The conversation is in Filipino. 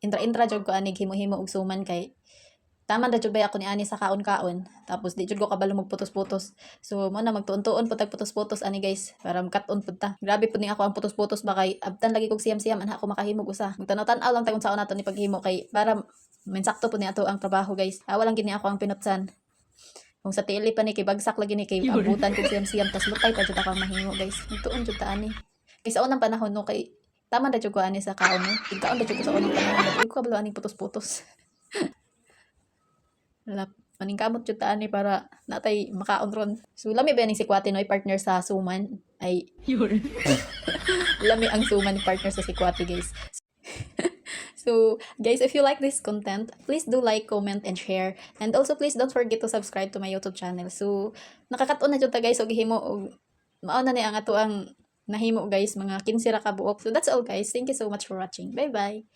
intra jud ko ani himo-himo og suman kay taman ra jud bay ako ni ani sa kaon-kaon. Tapos di jud ko kabalo magputos-putos. So mo na magtuon-tuon pud tag putos-putos ani guys para makat-on pud ta. Grabe pud ni ako ang putos-putos ba kay abtan lagi kog siyam-siyam anha ako makahimog usa. Magtanaw-tanaw lang tag unsaon nato ni paghimo kay para minsakto pud ni ato ang trabaho guys. Walang gini ako ang pinutsan. Kung sa tili pa ni kay bagsak lagi ni kay abutan kog siyam-siyam tas lutay pa jud ako ang mahimo guys. Tuon jud ta ani. Kay sa unang panahon no kay tama ra jud ko ani sa kaon no. Ikaw ra jud ko sa unang panahon. Dili ko kabalo ani putos-putos. Lap maningkamot jud ta ani para natay makaon ron. So lami ba ning sikwate no partner sa suman ay lami ang suman ni partner sa sikwate guys. So guys, if you like this content, please do like, comment, and share. And also please don't forget to subscribe to my YouTube channel. So nakakaton na jud ta guys og himo og mao na ni ang ato ang nahimo guys mga 15 ra ka buok. So that's all guys. Thank you so much for watching. Bye bye.